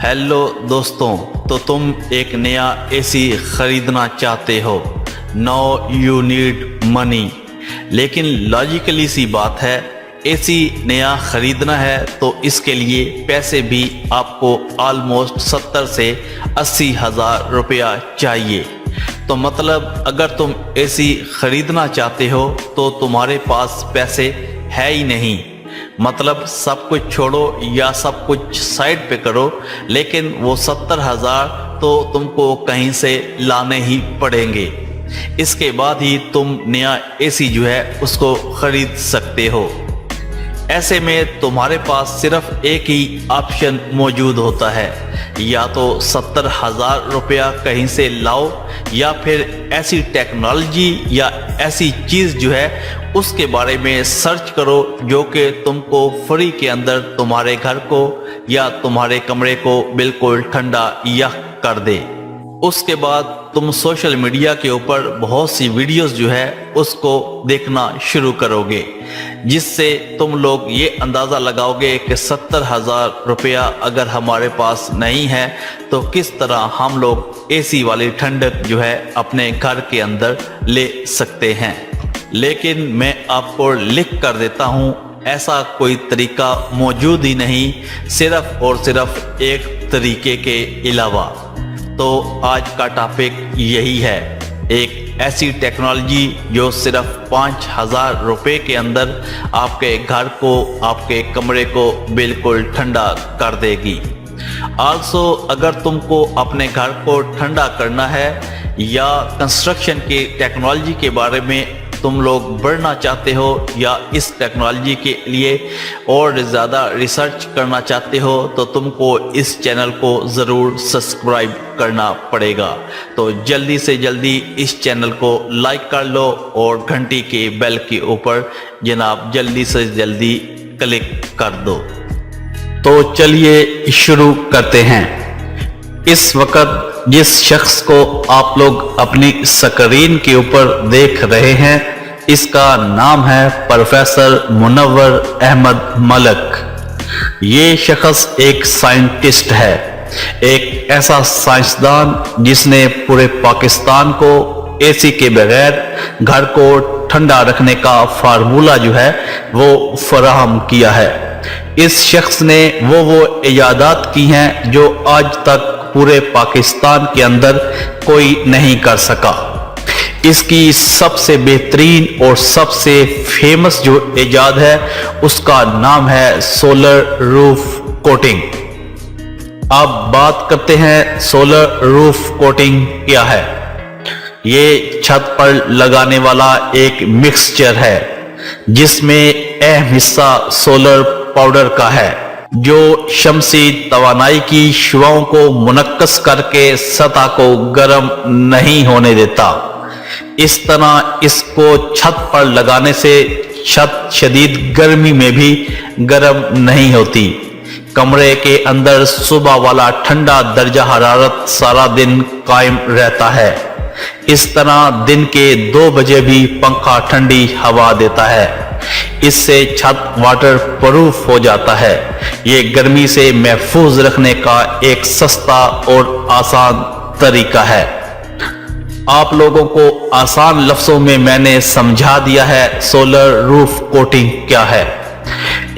Hello दोस्तों, तो तुम एक नया एसी खरीदना चाहते हो। No you need money. लेकिन लॉजिकली सी बात है, एसी नया खरीदना है तो इसके लिए पैसे भी आपको ऑलमोस्ट 70 से 80 हज़ार रुपया चाहिए। तो मतलब अगर तुम एसी खरीदना चाहते हो तो तुम्हारे पास पैसे है ही नहीं। मतलब सब कुछ छोड़ो या सब कुछ साइड पे करो, लेकिन वो 70 हज़ार तो तुमको कहीं से लाने ही पड़ेंगे। इसके बाद ही तुम नया एसी जो है उसको खरीद सकते हो। ऐसे में तुम्हारे पास सिर्फ एक ही ऑप्शन मौजूद होता है, या तो 70 हज़ार रुपया कहीं से लाओ, या फिर ऐसी टेक्नोलॉजी या ऐसी चीज़ जो है उसके बारे में सर्च करो जो कि तुमको फ्री के अंदर तुम्हारे घर को या तुम्हारे कमरे को बिल्कुल ठंडा या कर दे। उसके बाद तुम सोशल मीडिया के ऊपर बहुत सी वीडियोस जो है उसको देखना शुरू करोगे, जिससे तुम लोग ये अंदाज़ा लगाओगे कि 70 हज़ार रुपया अगर हमारे पास नहीं है तो किस तरह हम लोग एसी वाली ठंडक जो है अपने घर के अंदर ले सकते हैं। लेकिन मैं आपको लिख कर देता हूँ, ऐसा कोई तरीका मौजूद ही नहीं, सिर्फ और सिर्फ एक तरीके के अलावा। तो आज का टॉपिक यही है, एक ऐसी टेक्नोलॉजी जो सिर्फ 5,000 रुपये के अंदर आपके घर को, आपके कमरे को बिल्कुल ठंडा कर देगी। आल्सो अगर तुमको अपने घर को ठंडा करना है या कंस्ट्रक्शन की टेक्नोलॉजी के बारे में तुम लोग बढ़ना चाहते हो या इस टेक्नोलॉजी के लिए और ज़्यादा रिसर्च करना चाहते हो, तो तुमको इस चैनल को ज़रूर सब्सक्राइब करना पड़ेगा। तो जल्दी से जल्दी इस चैनल को लाइक कर लो और घंटी के बेल के ऊपर जनाब जल्दी से जल्दी क्लिक कर दो। तो चलिए शुरू करते हैं। इस वक्त जिस शख्स को आप लोग अपनी स्क्रीन के ऊपर देख रहे हैं, इसका नाम है प्रोफेसर मुनव्वर अहमद मलक। ये शख्स एक साइंटिस्ट है, एक ऐसा साइंसदान जिसने पूरे पाकिस्तान को एसी के बगैर घर को ठंडा रखने का फार्मूला जो है वो फराहम किया है। इस शख्स ने वो इजादात की हैं जो आज तक पूरे पाकिस्तान के अंदर कोई नहीं कर सका। इसकी सबसे बेहतरीन और सबसे फेमस जो इजाद है उसका नाम है सोलर रूफ कोटिंग। अब बात करते हैं सोलर रूफ कोटिंग क्या है। ये छत पर लगाने वाला एक मिक्सचर है जिसमें अहम हिस्सा सोलर पाउडर का है, जो शमसी तवानाई की शुआओं को मुनक्कस करके सतह को गर्म नहीं होने देता। इस तरह इसको छत पर लगाने से छत शदीद गर्मी में भी गर्म नहीं होती। कमरे के अंदर सुबह वाला ठंडा दर्जा हरारत सारा दिन कायम रहता है। इस तरह दिन के 2 बजे भी पंखा ठंडी हवा देता है। इससे छत वाटर प्रूफ हो जाता है। ये गर्मी से महफूज रखने का एक सस्ता और आसान तरीका है। आप लोगों को आसान लफ्जों में मैंने समझा दिया है सोलर रूफ कोटिंग क्या है।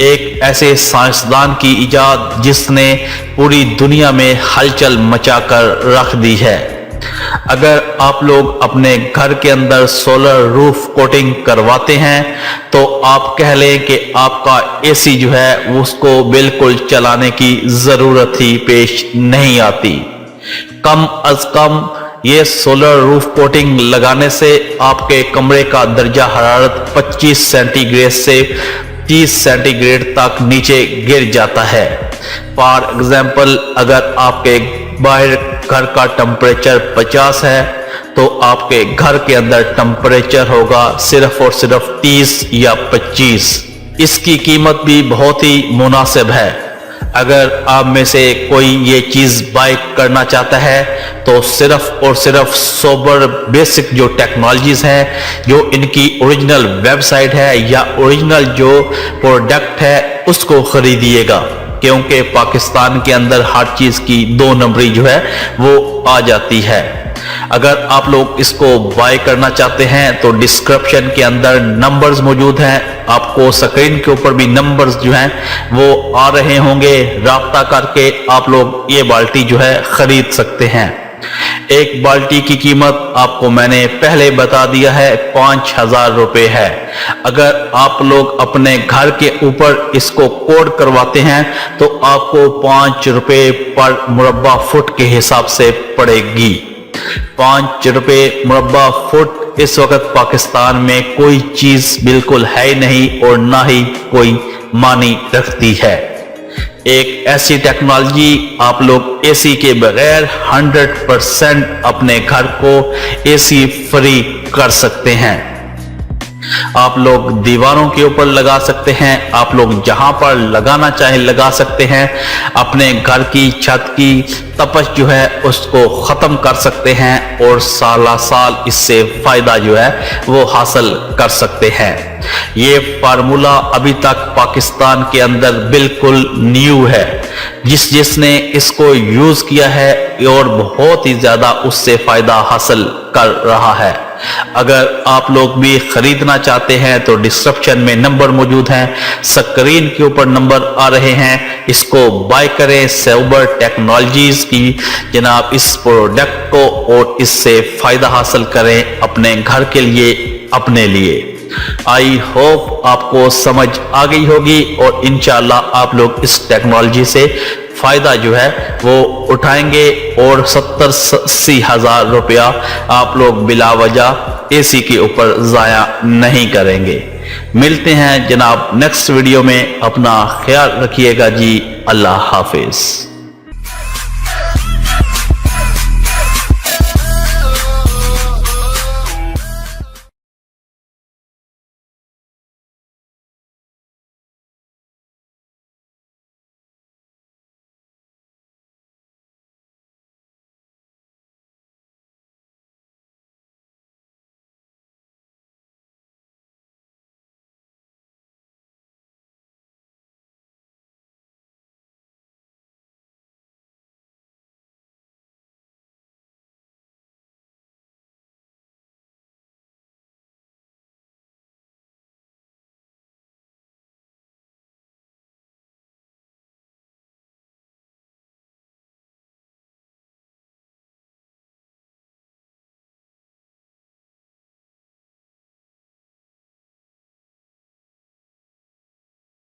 एक ऐसे साइंसदान की इजाद जिसने पूरी दुनिया में हलचल मचाकर रख दी है। अगर आप लोग अपने घर के अंदर सोलर रूफ कोटिंग करवाते हैं तो आप कह लें कि आपका एसी जो है उसको बिल्कुल चलाने की जरूरत ही पेश नहीं आती। कम अज कम ये सोलर रूफ कोटिंग लगाने से आपके कमरे का दर्जा हरारत 25 सेंटीग्रेड से 30 सेंटीग्रेड तक नीचे गिर जाता है। फॉर एग्जाम्पल, अगर आपके बाहर घर का टेम्परेचर 50 है तो आपके घर के अंदर टेम्परेचर होगा सिर्फ और सिर्फ 30 या 25। इसकी कीमत भी बहुत ही मुनासिब है। अगर आप में से कोई ये चीज़ बाय करना चाहता है तो सिर्फ और सिर्फ सोबर बेसिक जो टेक्नोलॉजीज हैं, जो इनकी ओरिजिनल वेबसाइट है या ओरिजिनल जो प्रोडक्ट है, उसको खरीदिएगा। क्योंकि पाकिस्तान के अंदर हर चीज की 2 नंबरी जो है वो आ जाती है। अगर आप लोग इसको बाय करना चाहते हैं तो डिस्क्रिप्शन के अंदर नंबर्स मौजूद हैं, आपको स्क्रीन के ऊपर भी नंबर्स जो हैं वो आ रहे होंगे। राब्ता करके आप लोग ये बाल्टी जो है खरीद सकते हैं। एक बाल्टी की कीमत आपको मैंने पहले बता दिया है 5,000 रुपए है। अगर आप लोग अपने घर के ऊपर इसको कोड करवाते हैं तो आपको 5 रुपए पर मुरब्बा फुट के हिसाब से पड़ेगी। 5 रुपए मुरब्बा फुट इस वक्त पाकिस्तान में कोई चीज बिल्कुल है नहीं और ना ही कोई मानी रखती है। एक ऐसी टेक्नोलॉजी आप लोग एसी के बगैर 100% अपने घर को एसी फ्री कर सकते हैं। आप लोग दीवारों के ऊपर लगा सकते हैं, आप लोग जहां पर लगाना चाहे लगा सकते हैं। अपने घर की छत की तपश जो है उसको खत्म कर सकते हैं और साला साल इससे फायदा जो है वो हासिल कर सकते हैं। ये फार्मूला अभी तक पाकिस्तान के अंदर बिल्कुल न्यू है। जिसने इसको यूज किया है और बहुत ही ज्यादा उससे फायदा हासिल कर रहा है। अगर आप लोग भी खरीदना चाहते हैं तो डिस्क्रिप्शन में नंबर मौजूद हैं, स्क्रीन के ऊपर नंबर आ रहे हैं। इसको बाय करें सेबर टेक्नोलॉजीज की जनाब इस प्रोडक्ट को और इससे फायदा हासिल करें अपने घर के लिए, अपने लिए। आई होप आपको समझ आ गई होगी और इंशाल्लाह आप लोग इस टेक्नोलॉजी से फायदा जो है वो उठाएंगे और 70-80 हजार रुपया आप लोग बिला वजह एसी के ऊपर जाया नहीं करेंगे। मिलते हैं जनाब नेक्स्ट वीडियो में, अपना ख्याल रखिएगा जी। अल्लाह हाफिज।